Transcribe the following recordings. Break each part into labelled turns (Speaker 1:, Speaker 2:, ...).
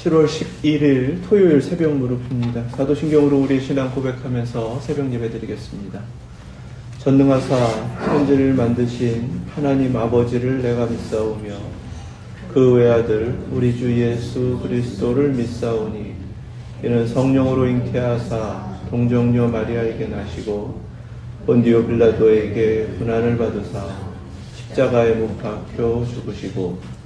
Speaker 1: 7월 11일 토요일 새벽 무릎입니다. 사도신경으로 우리의 신앙 고백하면서 새벽 예배 드리겠습니다. 전능하사 천지를 만드신 하나님 아버지를 내가 믿사오며 그 외아들 우리 주 예수 그리스도를 믿사오니 이는 성령으로 잉태하사 동정녀 마리아에게 나시고 본디오 빌라도에게 고난을 받으사 십자가에 못 박혀 죽으시고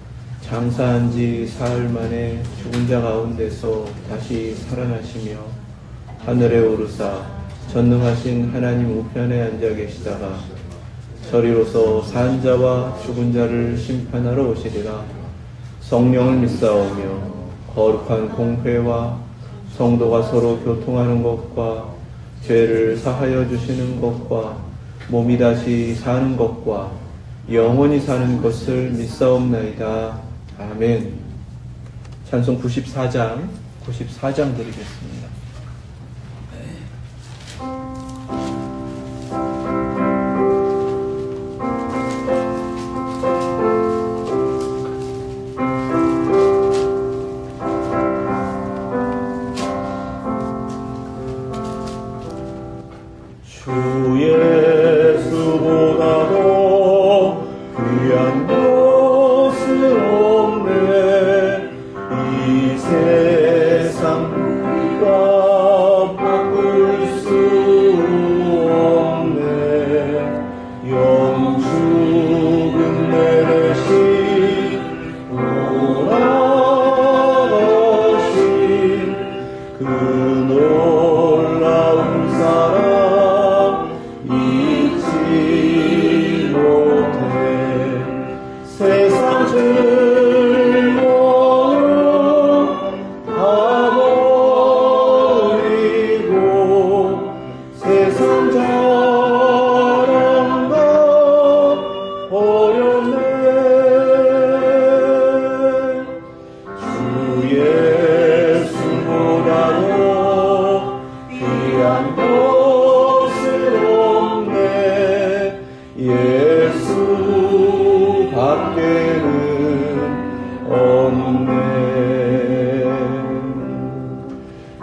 Speaker 1: 장사한 지 사흘 만에 죽은 자 가운데서 다시 살아나시며 하늘에 오르사 전능하신 하나님 우편에 앉아 계시다가 저리로서 산 자와 죽은 자를 심판하러 오시리라. 성령을 믿사오며 거룩한 공회와 성도가 서로 교통하는 것과 죄를 사하여 주시는 것과 몸이 다시 사는 것과 영원히 사는 것을 믿사옵나이다. 아멘. 찬송 94장 드리겠습니다.
Speaker 2: 주 예수보다도 귀한 것은 없네. 이 세상 누가 바꿀 수 없네. 영죽은 내 대신 돌아가신 그 놀라운 사랑 잊지 못해. 세상 즐거움 다 버리고 세상 자랑 다 버렸네. 주 예수보다도 귀한 것은 없네. 예수 밖에는 없네.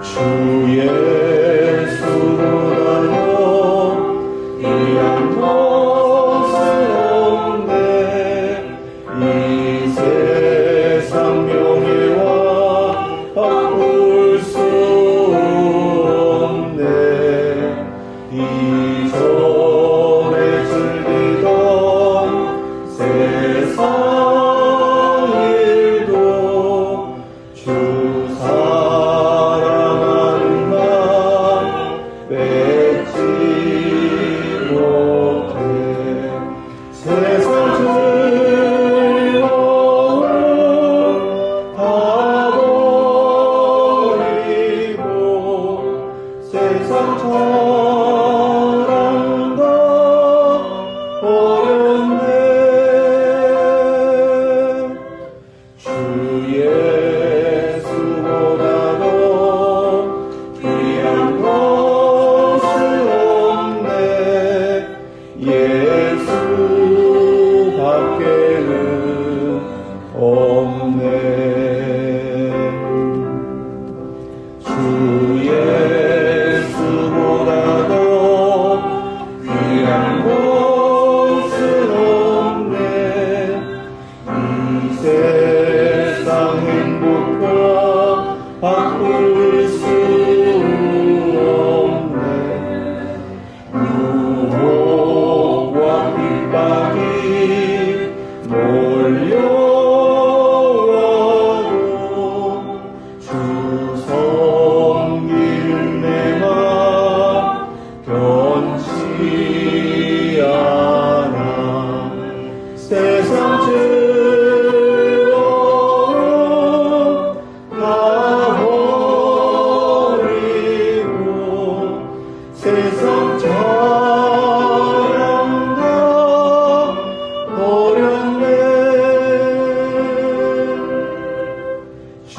Speaker 2: 주 예수보다도 귀한 것은 없네. 이 세상 명예와 바꿀 수 없네. 이전에 즐기던 세상 일도 주 사랑하는 날 뺏지 못해. 세상 즐거움 다 버리고 세상 자랑 다 버렸네. 주 예수보다도 귀한 것은 없네. 예수 밖에는 없네. 주 예수보다도 귀한 것은 없네. 이 세상 행복과 바꿀 수 없네. 유혹과 핍박이 몰려와도 주 섬기는 내 맘 변치 않아. 세상 즐거움 다 버리고 세상 자랑 다 버렸네. 주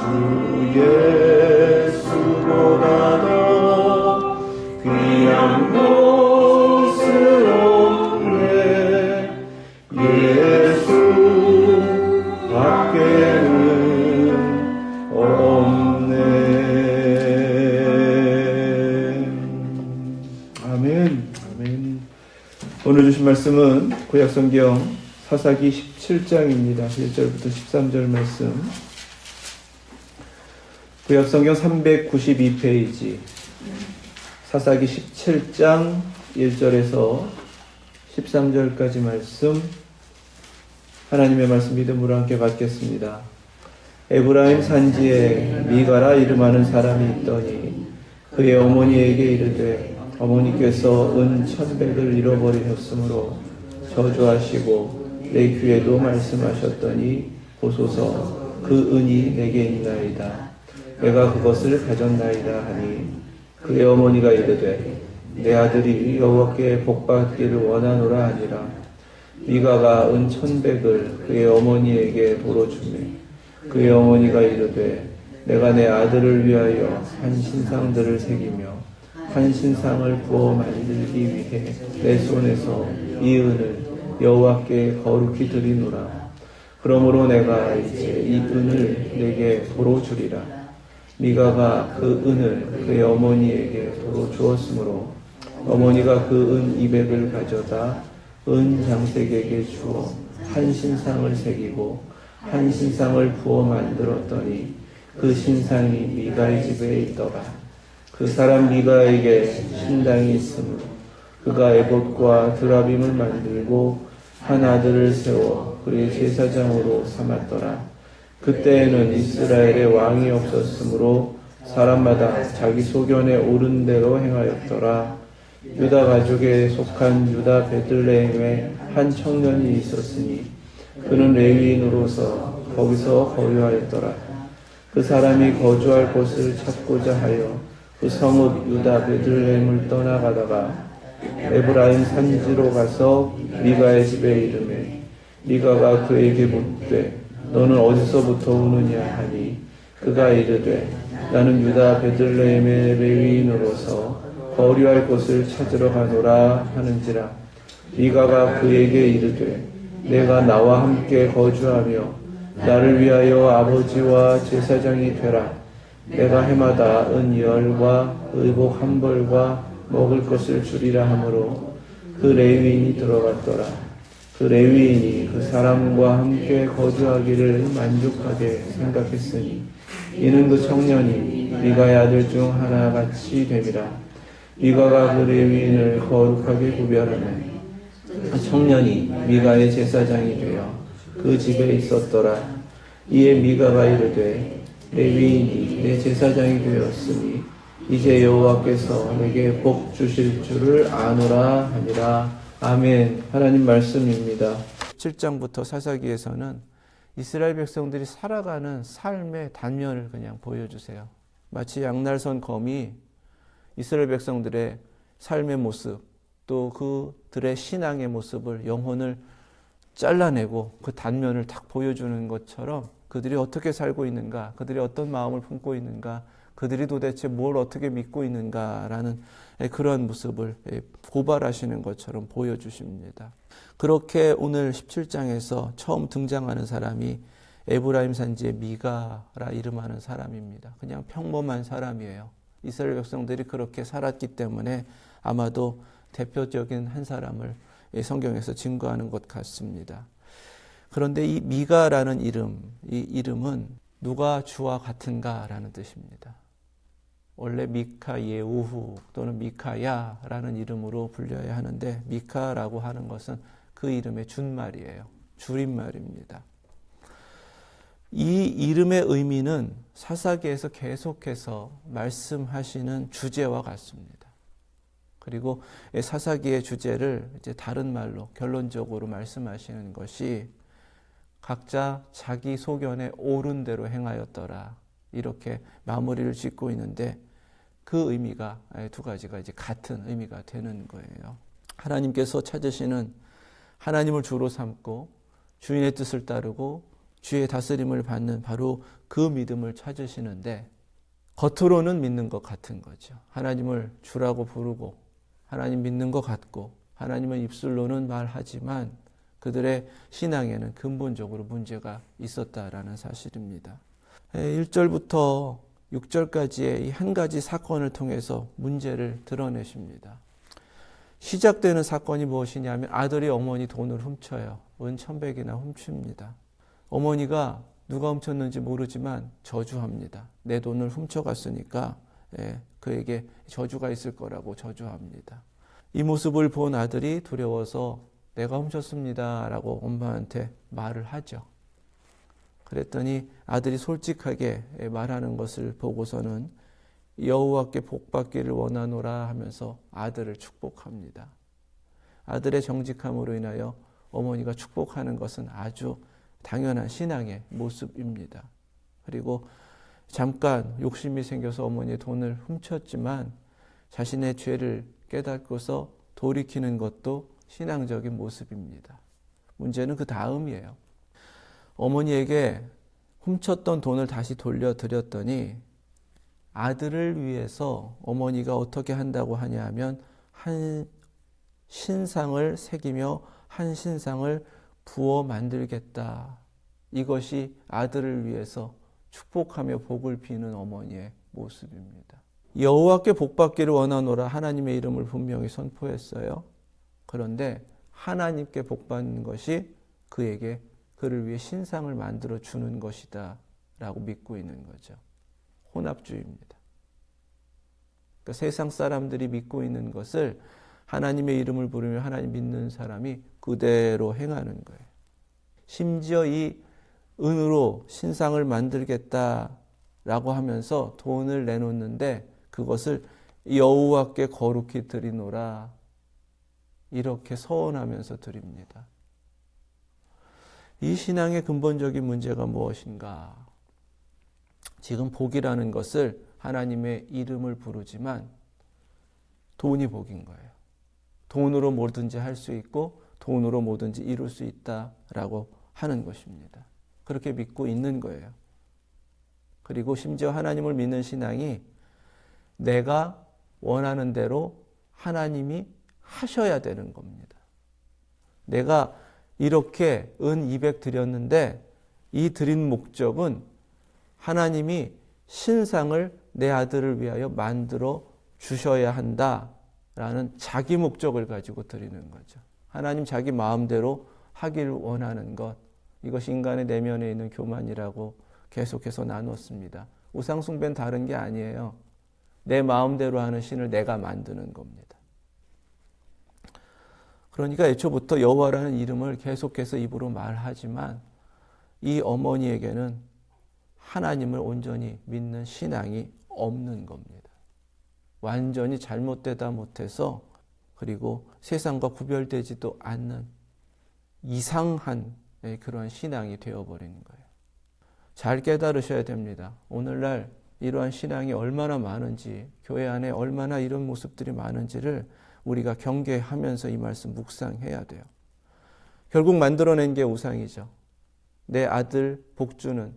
Speaker 2: 예수보다도 귀한 것은 없네. 예수 밖에는 없네.
Speaker 1: 오늘 주신 말씀은 구약성경 사사기 17장입니다. 1절부터 13절 말씀. 구약성경 392페이지 사사기 17장 1절에서 13절까지 말씀, 하나님의 말씀 믿음으로 함께 받겠습니다. 에브라임 산지에 미가라 이름하는 사람이 있더니 그의 어머니에게 이르되 어머니께서 은 1,100을 잃어버리셨으므로 저주하시고 내 귀에도 말씀하셨더니 보소서 그 은이 내게 있나이다. 내가 그것을 가졌나이다 하니 그의 어머니가 이르되 내 아들이 여호와께 복받기를 원하노라 하니라. 미가가 은 1,100을 그의 어머니에게 도로 주매 그의 어머니가 이르되 내가 내 아들을 위하여 한 신상들을 새기며 한 신상을 부어 만들기 위해 내 손에서 이 은을 여호와께 거룩히 드리노라. 그러므로 내가 이제 이 은을 내게 도로 주리라. 미가가 그 은을 그의 어머니에게 도로 주었으므로 어머니가 그 은 200을 가져다 은 장색에게 주어 한 신상을 새기고 한 신상을 부어 만들었더니 그 신상이 미가의 집에 있더라. 그 사람 미가에게 신당이 있으므로 그가 에봇과 드라빔을 만들고 한 아들을 세워 그의 제사장으로 삼았더라. 그때에는 이스라엘에 왕이 없었으므로 사람마다 자기 소견에 오른 대로 행하였더라. 유다 가족에 속한 유다 베들레헴에 한 청년이 있었으니 그는 레위인으로서 거기서 거류하였더라. 그 사람이 거주할 곳을 찾고자 하여 그 성읍 유다 베들레헴을 떠나가다가 에브라임 산지로 가서 미가의 집에 이르매 미가가 그에게 묻되 너는 어디서부터 오느냐 하니 그가 이르되 나는 유다 베들레헴의 레위인으로서 거류할 곳을 찾으러 가노라 하는지라. 미가가 그에게 이르되 내가 나와 함께 거주하며 나를 위하여 아버지와 제사장이 되라. 내가 해마다 은 10과 의복 1벌과 먹을 것을 주리라 하므로 그 레위인이 들어갔더라. 그 레위인이 그 사람과 함께 거주하기를 만족하게 생각했으니 이는 그 청년이 미가의 아들 중 하나같이 됨이라. 미가가 그 레위인을 거룩하게 구별하매 그 청년이 미가의 제사장이 되어 그 집에 있었더라. 이에 미가가 이르되 레위인이 내 제사장이 되었으니 이제 여호와께서 내게 복 주실 줄을 아노라 하니라. 아멘. 하나님 말씀입니다. 7장부터 사사기에서는 이스라엘 백성들이 살아가는 삶의 단면을 그냥 보여주세요. 마치 양날선 검이 이스라엘 백성들의 삶의 모습, 또 그들의 신앙의 모습을, 영혼을 잘라내고 그 단면을 딱 보여주는 것처럼 그들이 어떻게 살고 있는가, 그들이 어떤 마음을 품고 있는가, 그들이 도대체 뭘 어떻게 믿고 있는가라는 그런 모습을 고발하시는 것처럼 보여주십니다. 그렇게 오늘 17장에서 처음 등장하는 사람이 에브라임 산지의 미가라 이름하는 사람입니다. 그냥 평범한 사람이에요. 이스라엘 백성들이 그렇게 살았기 때문에 아마도 대표적인 한 사람을 성경에서 증거하는 것 같습니다. 그런데 이 미가라는 이름, 이 이름은 누가 주와 같은가라는 뜻입니다. 원래 미카예우후 또는 미카야라는 이름으로 불려야 하는데 미카라고 하는 것은 그 이름의 준말이에요. 줄임말입니다. 이 이름의 의미는 사사기에서 계속해서 말씀하시는 주제와 같습니다. 그리고 사사기의 주제를 이제 다른 말로 결론적으로 말씀하시는 것이 각자 자기 소견에 옳은 대로 행하였더라. 이렇게 마무리를 짓고 있는데 그 의미가 두 가지가 이제 같은 의미가 되는 거예요. 하나님께서 찾으시는 하나님을 주로 삼고 주인의 뜻을 따르고 주의 다스림을 받는 바로 그 믿음을 찾으시는데 겉으로는 믿는 것 같은 거죠. 하나님을 주라고 부르고 하나님 믿는 것 같고 하나님은 입술로는 말하지만 그들의 신앙에는 근본적으로 문제가 있었다라는 사실입니다. 1절부터 6절까지의 이 한 가지 사건을 통해서 문제를 드러내십니다.
Speaker 3: 시작되는 사건이 무엇이냐면 아들이 어머니 돈을 훔쳐요. 은 1,100이나 훔칩니다. 어머니가 누가 훔쳤는지 모르지만 저주합니다. 내 돈을 훔쳐갔으니까 그에게 저주가 있을 거라고 저주합니다. 이 모습을 본 아들이 두려워서 내가 훔쳤습니다 라고 엄마한테 말을 하죠. 그랬더니 아들이 솔직하게 말하는 것을 보고서는 여호와께 복받기를 원하노라 하면서 아들을 축복합니다. 아들의 정직함으로 인하여 어머니가 축복하는 것은 아주 당연한 신앙의 모습입니다. 그리고 잠깐 욕심이 생겨서 어머니의 돈을 훔쳤지만 자신의 죄를 깨닫고서 돌이키는 것도 신앙적인 모습입니다. 문제는 그 다음이에요. 어머니에게 훔쳤던 돈을 다시 돌려드렸더니 아들을 위해서 어머니가 어떻게 한다고 하냐 하면 한 신상을 새기며 한 신상을 부어 만들겠다. 이것이 아들을 위해서 축복하며 복을 비는 어머니의 모습입니다. 여호와께 복받기를 원하노라 하나님의 이름을 분명히 선포했어요. 그런데 하나님께 복받는 것이 그에게 그를 위해 신상을 만들어 주는 것이다 라고 믿고 있는 거죠. 혼합주의입니다. 그러니까 세상 사람들이 믿고 있는 것을 하나님의 이름을 부르며 하나님 믿는 사람이 그대로 행하는 거예요. 심지어 이 은으로 신상을 만들겠다라고 하면서 돈을 내놓는데 그것을 여호와께 거룩히 드리노라 이렇게 서원하면서 드립니다. 이 신앙의 근본적인 문제가 무엇인가? 지금 복이라는 것을 하나님의 이름을 부르지만 돈이 복인 거예요. 돈으로 뭐든지 할 수 있고 돈으로 뭐든지 이룰 수 있다라고 하는 것입니다. 그렇게 믿고 있는 거예요. 그리고 심지어 하나님을 믿는 신앙이 내가 원하는 대로 하나님이 하셔야 되는 겁니다. 내가 이렇게 은 200 드렸는데 이 드린 목적은 하나님이 신상을 내 아들을 위하여 만들어 주셔야 한다라는 자기 목적을 가지고 드리는 거죠. 하나님 자기 마음대로 하기를 원하는 것, 이것이 인간의 내면에 있는 교만이라고 계속해서 나눴습니다. 우상 숭배는 다른 게 아니에요. 내 마음대로 하는 신을 내가 만드는 겁니다. 그러니까 애초부터 여호와라는 이름을 계속해서 입으로 말하지만 이 어머니에게는 하나님을 온전히 믿는 신앙이 없는 겁니다. 완전히 잘못되다 못해서 그리고 세상과 구별되지도 않는 이상한 그러한 신앙이 되어버리는 거예요. 잘 깨달으셔야 됩니다. 오늘날 이러한 신앙이 얼마나 많은지, 교회 안에 얼마나 이런 모습들이 많은지를 우리가 경계하면서 이 말씀 묵상해야 돼요. 결국 만들어낸 게 우상이죠. 내 아들 복주는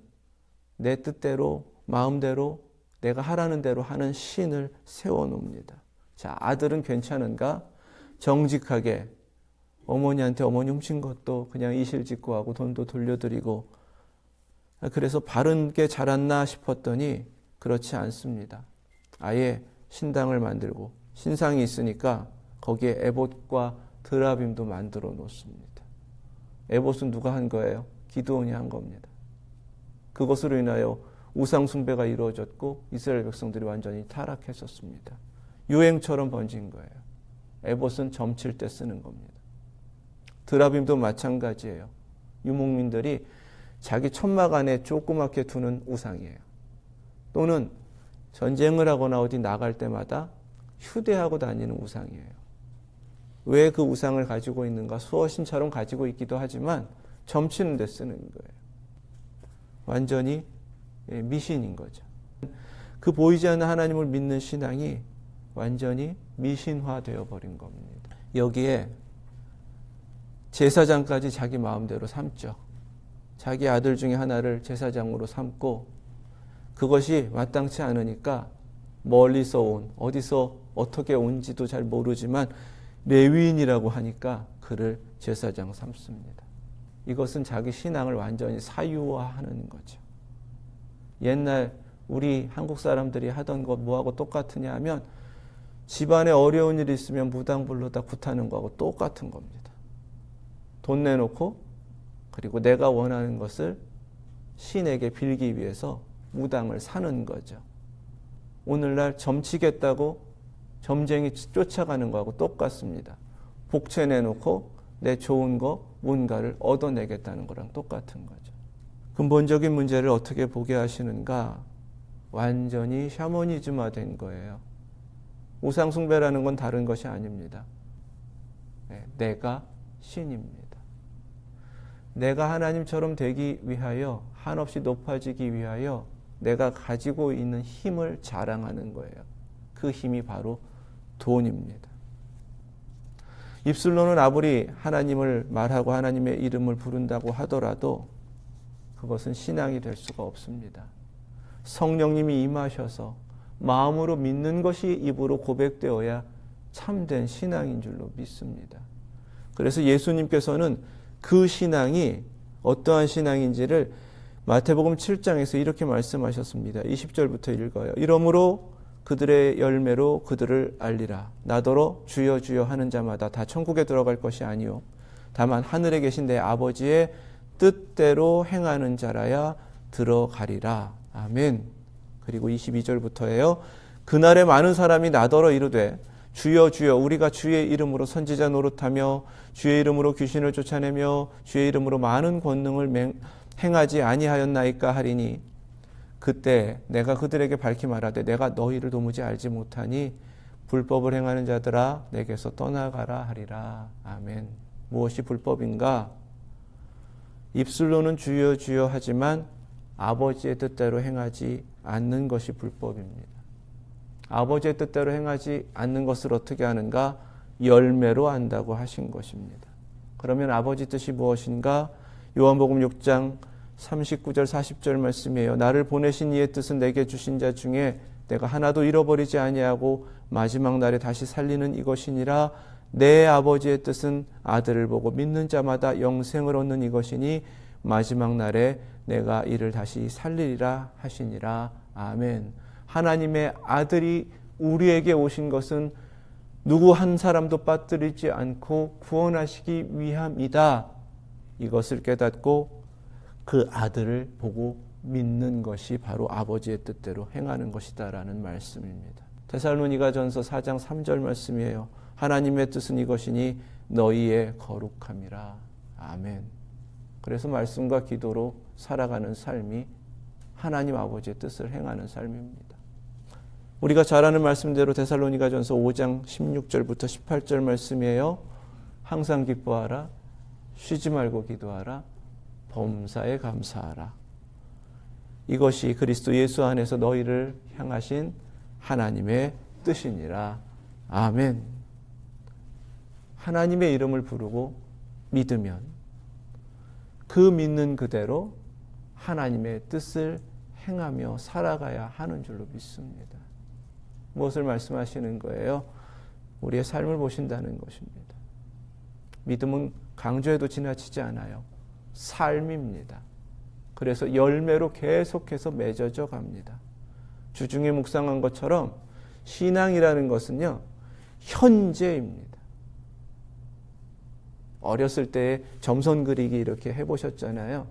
Speaker 3: 내 뜻대로 마음대로 내가 하라는 대로 하는 신을 세워놓습니다. 자, 아들은 괜찮은가? 정직하게 어머니한테 어머니 훔친 것도 그냥 이실직고 하고 돈도 돌려드리고 그래서 바른게 자랐나 싶었더니 그렇지 않습니다. 아예 신당을 만들고 신상이 있으니까 거기에 에봇과 드라빔도 만들어 놓습니다. 에봇은 누가 한 거예요? 기드온이 한 겁니다. 그것으로 인하여 우상 숭배가 이루어졌고 이스라엘 백성들이 완전히 타락했었습니다. 유행처럼 번진 거예요. 에봇은 점칠 때 쓰는 겁니다. 드라빔도 마찬가지예요. 유목민들이 자기 천막 안에 조그맣게 두는 우상이에요. 또는 전쟁을 하거나 어디 나갈 때마다 휴대하고 다니는 우상이에요. 왜 그 우상을 가지고 있는가? 수호신처럼 가지고 있기도 하지만 점치는 데 쓰는 거예요. 완전히 미신인 거죠. 그 보이지 않는 하나님을 믿는 신앙이 완전히 미신화되어 버린 겁니다. 여기에 제사장까지 자기 마음대로 삼죠. 자기 아들 중에 하나를 제사장으로 삼고 그것이 마땅치 않으니까 멀리서 온, 어디서 어떻게 온지도 잘 모르지만 레위인이라고 하니까 그를 제사장 삼습니다. 이것은 자기 신앙을 완전히 사유화하는 거죠. 옛날 우리 한국 사람들이 하던 것 뭐하고 똑같으냐 하면 집안에 어려운 일이 있으면 무당 불러다 굿하는 거하고 똑같은 겁니다. 돈 내놓고 그리고 내가 원하는 것을 신에게 빌기 위해서 무당을 사는 거죠. 오늘날 점치겠다고 점쟁이 쫓아가는 거하고 똑같습니다. 복채 내놓고 내 좋은 거 뭔가를 얻어내겠다는 거랑 똑같은 거죠. 근본적인 문제를 어떻게 보게 하시는가? 완전히 샤머니즘화된 거예요. 우상숭배라는 건 다른 것이 아닙니다. 내가 신입니다. 내가 하나님처럼 되기 위하여, 한없이 높아지기 위하여 내가 가지고 있는 힘을 자랑하는 거예요. 그 힘이 바로 돈입니다. 입술로는 아무리 하나님을 말하고 하나님의 이름을 부른다고 하더라도 그것은 신앙이 될 수가 없습니다. 성령님이 임하셔서 마음으로 믿는 것이 입으로 고백되어야 참된 신앙인 줄로 믿습니다. 그래서 예수님께서는 그 신앙이 어떠한 신앙인지를 마태복음 7장에서 이렇게 말씀하셨습니다. 20절부터 읽어요. 이러므로 그들의 열매로 그들을 알리라. 나더러 주여 주여 하는 자마다 다 천국에 들어갈 것이 아니요 다만 하늘에 계신 내 아버지의 뜻대로 행하는 자라야 들어가리라. 아멘. 그리고 22절부터예요. 그날에 많은 사람이 나더러 이르되 주여 주여 우리가 주의 이름으로 선지자 노릇하며 주의 이름으로 귀신을 쫓아내며 주의 이름으로 많은 권능을 행하지 아니하였나이까 하리니 그때 내가 그들에게 밝히 말하되 내가 너희를 도무지 알지 못하니 불법을 행하는 자들아 내게서 떠나가라 하리라. 아멘. 무엇이 불법인가? 입술로는 주여 주여 하지만 아버지의 뜻대로 행하지 않는 것이 불법입니다. 아버지의 뜻대로 행하지 않는 것을 어떻게 하는가? 열매로 안다고 하신 것입니다. 그러면 아버지 뜻이 무엇인가? 요한복음 6장 39절 40절 말씀이에요. 나를 보내신 이의 뜻은 내게 주신 자 중에 내가 하나도 잃어버리지 아니하고 마지막 날에 다시 살리는 이것이니라. 내 아버지의 뜻은 아들을 보고 믿는 자마다 영생을 얻는 이것이니 마지막 날에 내가 이를 다시 살리리라 하시니라. 아멘. 하나님의 아들이 우리에게 오신 것은 누구 한 사람도 빠뜨리지 않고 구원하시기 위함이다. 이것을 깨닫고 그 아들을 보고 믿는 것이 바로 아버지의 뜻대로 행하는 것이다라는 말씀입니다. 데살로니가전서 4장 3절 말씀이에요. 하나님의 뜻은 이것이니 너희의 거룩함이라. 아멘. 그래서 말씀과 기도로 살아가는 삶이 하나님 아버지의 뜻을 행하는 삶입니다. 우리가 잘 아는 말씀대로 데살로니가전서 5장 16절부터 18절 말씀이에요. 항상 기뻐하라. 쉬지 말고 기도하라. 범사에 감사하라. 이것이 그리스도 예수 안에서 너희를 향하신 하나님의 뜻이니라. 아멘. 하나님의 이름을 부르고 믿으면 그 믿는 그대로 하나님의 뜻을 행하며 살아가야 하는 줄로 믿습니다. 무엇을 말씀하시는 거예요? 우리의 삶을 보신다는 것입니다. 믿음은 강조해도 지나치지 않아요. 삶입니다. 그래서 열매로 계속해서 맺어져 갑니다. 주중에 묵상한 것처럼 신앙이라는 것은요, 현재입니다. 어렸을 때 점선 그리기 이렇게 해보셨잖아요.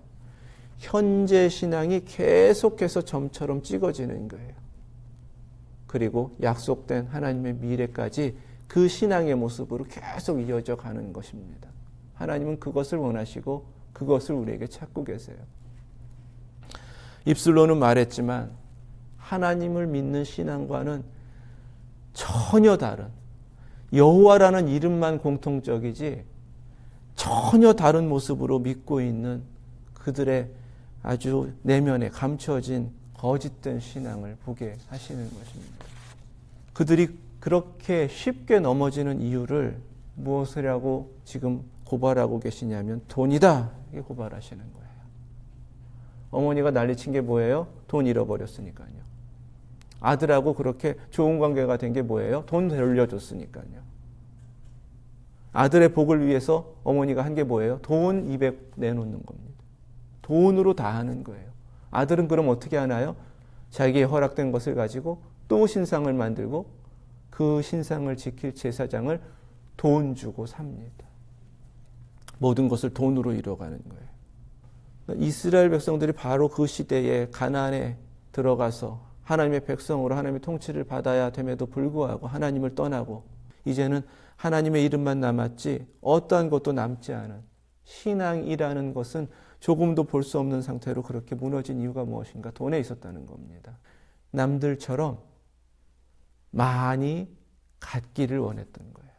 Speaker 3: 현재 신앙이 계속해서 점처럼 찍어지는 거예요. 그리고 약속된 하나님의 미래까지 그 신앙의 모습으로 계속 이어져 가는 것입니다. 하나님은 그것을 원하시고 그것을 우리에게 찾고 계세요. 입술로는 말했지만 하나님을 믿는 신앙과는 전혀 다른, 여호와라는 이름만 공통적이지 전혀 다른 모습으로 믿고 있는 그들의 아주 내면에 감춰진 거짓된 신앙을 보게 하시는 것입니다. 그들이 그렇게 쉽게 넘어지는 이유를 무엇이라고 지금 고발하고 계시냐면 돈이다. 이게 고발하시는 거예요. 어머니가 난리친 게 뭐예요? 돈 잃어버렸으니까요. 아들하고 그렇게 좋은 관계가 된 게 뭐예요? 돈 돌려줬으니까요. 아들의 복을 위해서 어머니가 한 게 뭐예요? 돈 200 내놓는 겁니다. 돈으로 다 하는 거예요. 아들은 그럼 어떻게 하나요? 자기의 허락된 것을 가지고 또 신상을 만들고 그 신상을 지킬 제사장을 돈 주고 삽니다. 모든 것을 돈으로 이뤄가는 거예요. 이스라엘 백성들이 바로 그 시대에 가나안에 들어가서 하나님의 백성으로 하나님의 통치를 받아야 됨에도 불구하고 하나님을 떠나고 이제는 하나님의 이름만 남았지 어떠한 것도 남지 않은 신앙이라는 것은 조금도 볼 수 없는 상태로 그렇게 무너진 이유가 무엇인가? 돈에 있었다는 겁니다. 남들처럼 많이 갖기를 원했던 거예요.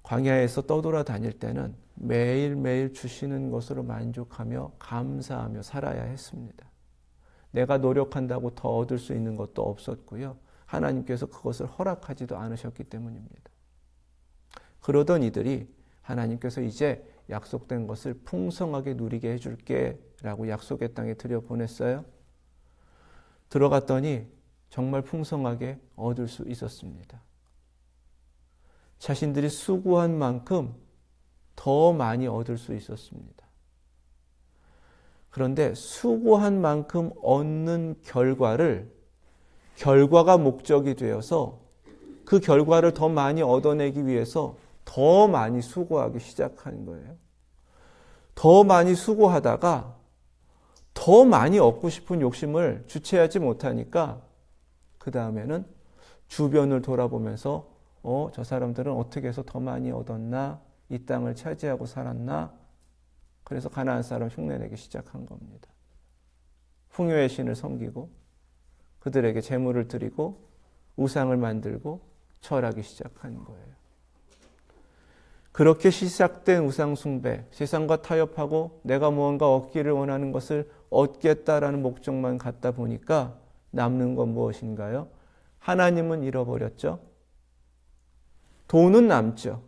Speaker 3: 광야에서 떠돌아다닐 때는 매일매일 주시는 것으로 만족하며 감사하며 살아야 했습니다. 내가 노력한다고 더 얻을 수 있는 것도 없었고요. 하나님께서 그것을 허락하지도 않으셨기 때문입니다. 그러던 이들이 하나님께서 이제 약속된 것을 풍성하게 누리게 해줄게 라고 약속의 땅에 들여보냈어요. 들어갔더니 정말 풍성하게 얻을 수 있었습니다. 자신들이 수고한 만큼 더 많이 얻을 수 있었습니다. 그런데 수고한 만큼 얻는 결과가 목적이 되어서 그 결과를 더 많이 얻어내기 위해서 더 많이 수고하기 시작한 거예요. 더 많이 수고하다가 더 많이 얻고 싶은 욕심을 주체하지 못하니까 그 다음에는 주변을 돌아보면서 저 사람들은 어떻게 해서 더 많이 얻었나? 이 땅을 차지하고 살았나? 그래서 가나안 사람 흉내내기 시작한 겁니다. 풍요의 신을 섬기고 그들에게 제물을 드리고 우상을 만들고 절하기 시작한 거예요. 그렇게 시작된 우상 숭배, 세상과 타협하고 내가 무언가 얻기를 원하는 것을 얻겠다라는 목적만 갖다 보니까 남는 건 무엇인가요? 하나님은 잃어버렸죠. 돈은 남죠.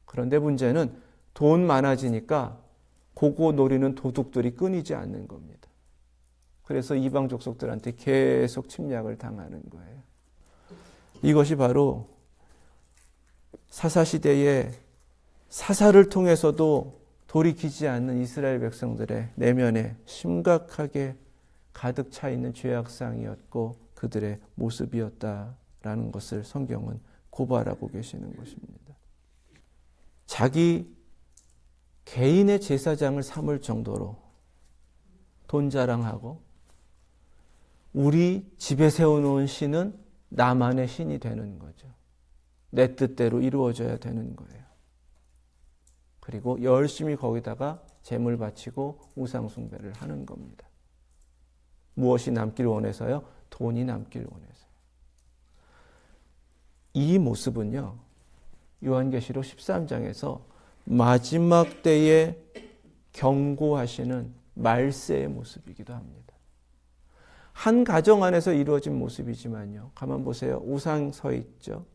Speaker 3: 그런데 문제는 돈 많아지니까 그거 노리는 도둑들이 끊이지 않는 겁니다. 그래서 이방 족속들한테 계속 침략을 당하는 거예요. 이것이 바로 사사시대에 사사를 통해서도 돌이키지 않는 이스라엘 백성들의 내면에 심각하게 가득 차 있는 죄악상이었고 그들의 모습이었다라는 것을 성경은 고발하고 계시는 것입니다. 자기 개인의 제사장을 삼을 정도로 돈 자랑하고 우리 집에 세워놓은 신은 나만의 신이 되는 거죠. 내 뜻대로 이루어져야 되는 거예요. 그리고 열심히 거기다가 제물 바치고 우상 숭배를 하는 겁니다. 무엇이 남길 원해서요? 돈이 남길 원해서요. 이 모습은요, 요한계시록 13장에서 마지막 때에 경고하시는 말세의 모습이기도 합니다. 한 가정 안에서 이루어진 모습이지만요. 가만 보세요. 우상 서 있죠.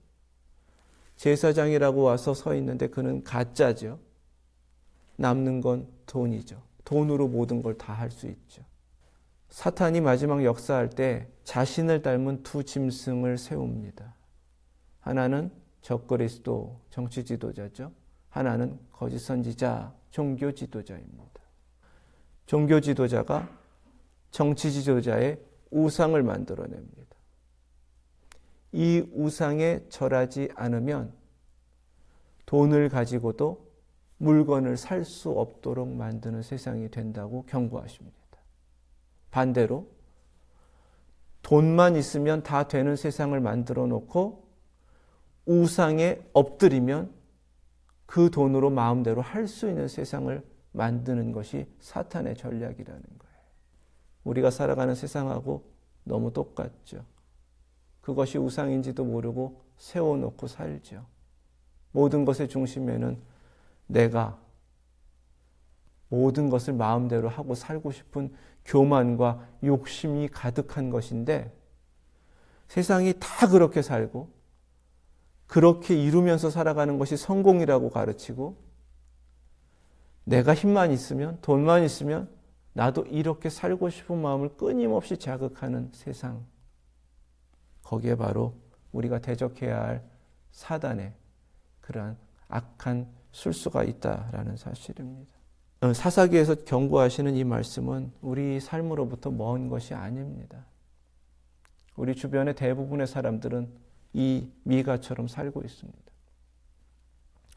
Speaker 3: 제사장이라고 와서 서 있는데 그는 가짜죠. 남는 건 돈이죠. 돈으로 모든 걸 다 할 수 있죠. 사탄이 마지막 역사할 때 자신을 닮은 두 짐승을 세웁니다. 하나는 적그리스도 정치 지도자죠. 하나는 거짓 선지자 종교 지도자입니다. 종교 지도자가 정치 지도자의 우상을 만들어냅니다. 이 우상에 절하지 않으면 돈을 가지고도 물건을 살 수 없도록 만드는 세상이 된다고 경고하십니다. 반대로 돈만 있으면 다 되는 세상을 만들어 놓고 우상에 엎드리면 그 돈으로 마음대로 할 수 있는 세상을 만드는 것이 사탄의 전략이라는 거예요. 우리가 살아가는 세상하고 너무 똑같죠. 그것이 우상인지도 모르고 세워놓고 살죠. 모든 것의 중심에는 내가 모든 것을 마음대로 하고 살고 싶은 교만과 욕심이 가득한 것인데 세상이 다 그렇게 살고 그렇게 이루면서 살아가는 것이 성공이라고 가르치고 내가 힘만 있으면 돈만 있으면 나도 이렇게 살고 싶은 마음을 끊임없이 자극하는 세상. 거기에 바로 우리가 대적해야 할 사단의 그러한 악한 술수가 있다라는 사실입니다. 사사기에서 경고하시는 이 말씀은 우리 삶으로부터 먼 것이 아닙니다. 우리 주변의 대부분의 사람들은 이 미가처럼 살고 있습니다.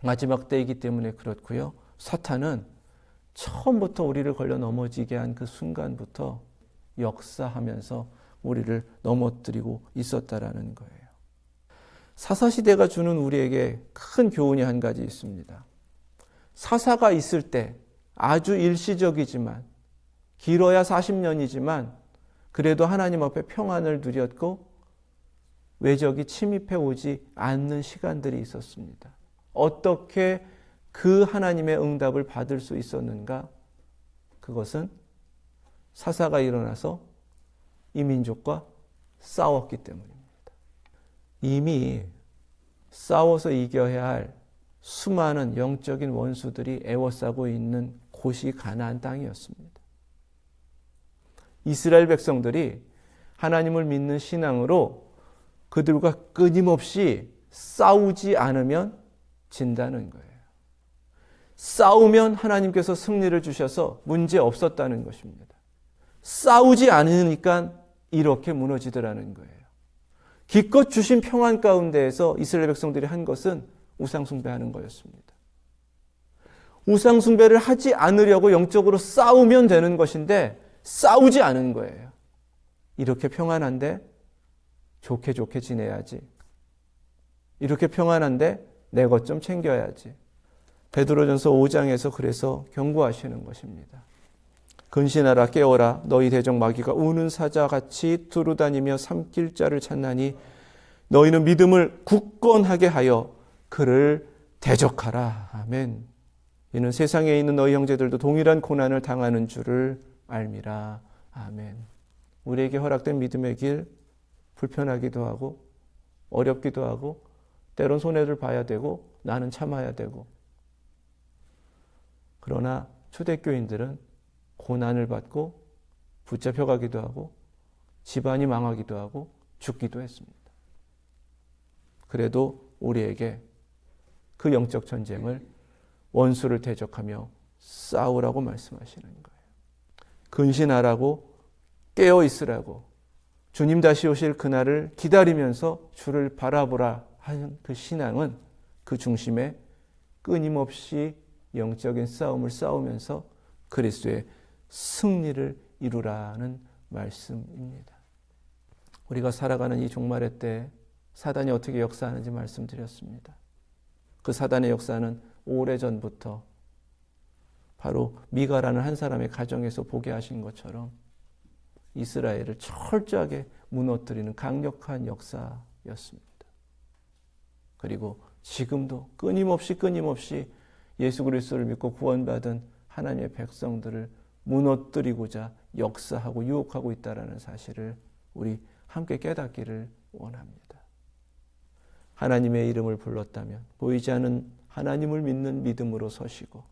Speaker 3: 마지막 때이기 때문에 그렇고요. 사탄은 처음부터 우리를 걸려 넘어지게 한 그 순간부터 역사하면서 우리를 넘어뜨리고 있었다라는 거예요. 사사시대가 주는 우리에게 큰 교훈이 한 가지 있습니다. 사사가 있을 때 아주 일시적이지만 길어야 40년이지만 그래도 하나님 앞에 평안을 누렸고 외적이 침입해 오지 않는 시간들이 있었습니다. 어떻게 그 하나님의 응답을 받을 수 있었는가? 그것은 사사가 일어나서 이 민족과 싸웠기 때문입니다. 이미 싸워서 이겨야 할 수많은 영적인 원수들이 애워싸고 있는 곳이 가나안 땅이었습니다. 이스라엘 백성들이 하나님을 믿는 신앙으로 그들과 끊임없이 싸우지 않으면 진다는 거예요. 싸우면 하나님께서 승리를 주셔서 문제 없었다는 것입니다. 싸우지 않으니까 이렇게 무너지더라는 거예요. 기껏 주신 평안 가운데에서 이스라엘 백성들이 한 것은 우상숭배하는 거였습니다. 우상숭배를 하지 않으려고 영적으로 싸우면 되는 것인데 싸우지 않은 거예요. 이렇게 평안한데 좋게 지내야지. 이렇게 평안한데 내 것 좀 챙겨야지. 베드로전서 5장에서 그래서 경고하시는 것입니다. 근신하라 깨어라 너희 대적 마귀가 우는 사자같이 두루다니며 삼킬 자를 찾나니 너희는 믿음을 굳건하게 하여 그를 대적하라. 아멘. 이는 세상에 있는 너희 형제들도 동일한 고난을 당하는 줄을 알미라. 아멘. 우리에게 허락된 믿음의 길 불편하기도 하고 어렵기도 하고 때론 손해를 봐야 되고 나는 참아야 되고 그러나 초대교인들은 고난을 받고 붙잡혀가기도 하고 집안이 망하기도 하고 죽기도 했습니다. 그래도 우리에게 그 영적 전쟁을 원수를 대적하며 싸우라고 말씀하시는 거예요. 근신하라고 깨어 있으라고 주님 다시 오실 그날을 기다리면서 주를 바라보라 하는 그 신앙은 그 중심에 끊임없이 영적인 싸움을 싸우면서 그리스도의 승리를 이루라는 말씀입니다. 우리가 살아가는 이 종말의 때 사단이 어떻게 역사하는지 말씀드렸습니다. 그 사단의 역사는 오래전부터 바로 미가라는 한 사람의 가정에서 보게 하신 것처럼 이스라엘을 철저하게 무너뜨리는 강력한 역사였습니다. 그리고 지금도 끊임없이 예수 그리스도를 믿고 구원받은 하나님의 백성들을 무너뜨리고자 역사하고 유혹하고 있다는 사실을 우리 함께 깨닫기를 원합니다. 하나님의 이름을 불렀다면 보이지 않는 하나님을 믿는 믿음으로 서시고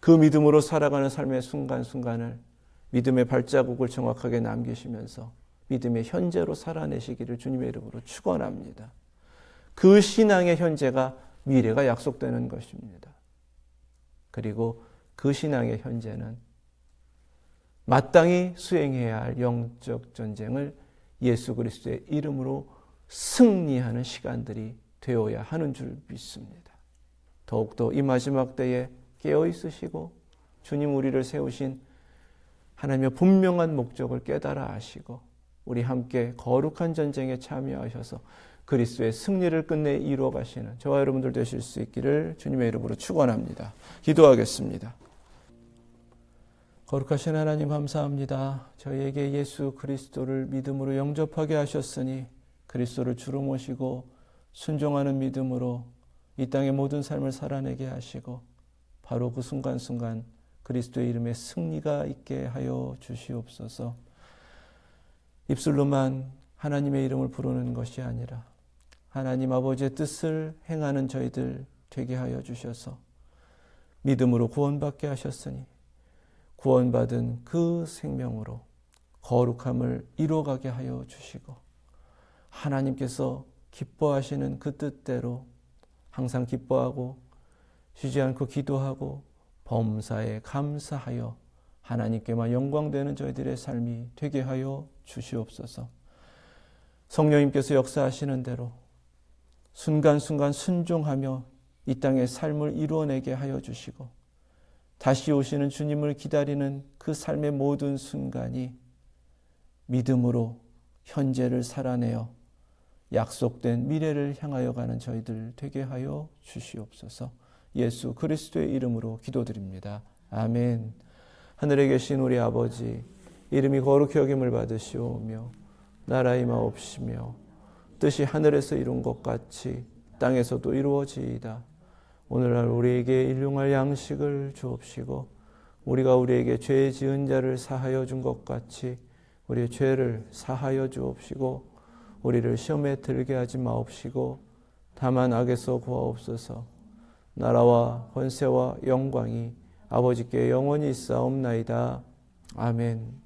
Speaker 3: 그 믿음으로 살아가는 삶의 순간순간을 믿음의 발자국을 정확하게 남기시면서 믿음의 현재로 살아내시기를 주님의 이름으로 축원합니다. 그 신앙의 현재가 미래가 약속되는 것입니다. 그리고 그 신앙의 현재는 마땅히 수행해야 할 영적 전쟁을 예수 그리스도의 이름으로 승리하는 시간들이 되어야 하는 줄 믿습니다. 더욱더 이 마지막 때에 깨어 있으시고 주님 우리를 세우신 하나님의 분명한 목적을 깨달아 아시고 우리 함께 거룩한 전쟁에 참여하셔서 그리스도의 승리를 끝내 이루어 가시는 저와 여러분들 되실 수 있기를 주님의 이름으로 축원합니다. 기도하겠습니다. 거룩하신 하나님 감사합니다. 저희에게 예수 그리스도를 믿음으로 영접하게 하셨으니 그리스도를 주로 모시고 순종하는 믿음으로 이 땅의 모든 삶을 살아내게 하시고 바로 그 순간순간 그리스도의 이름에 승리가 있게 하여 주시옵소서. 입술로만 하나님의 이름을 부르는 것이 아니라 하나님 아버지의 뜻을 행하는 저희들 되게 하여 주셔서 믿음으로 구원받게 하셨으니 구원받은 그 생명으로 거룩함을 이루어가게 하여 주시고 하나님께서 기뻐하시는 그 뜻대로 항상 기뻐하고 쉬지 않고 기도하고 범사에 감사하여 하나님께만 영광되는 저희들의 삶이 되게 하여 주시옵소서. 성령님께서 역사하시는 대로 순간순간 순종하며 이 땅의 삶을 이루어내게 하여 주시고 다시 오시는 주님을 기다리는 그 삶의 모든 순간이 믿음으로 현재를 살아내어 약속된 미래를 향하여 가는 저희들 되게 하여 주시옵소서. 예수 그리스도의 이름으로 기도드립니다. 아멘. 하늘에 계신 우리 아버지, 이름이 거룩히 여김을 받으시오며 나라의 임하옵시며 뜻이 하늘에서 이룬 것 같이 땅에서도 이루어지이다. 오늘날 우리에게 일용할 양식을 주옵시고 우리가 우리에게 죄 지은 자를 사하여 준 것 같이 우리의 죄를 사하여 주옵시고 우리를 시험에 들게 하지 마옵시고 다만 악에서 구하옵소서. 나라와 권세와 영광이 아버지께 영원히 있사옵나이다. 아멘.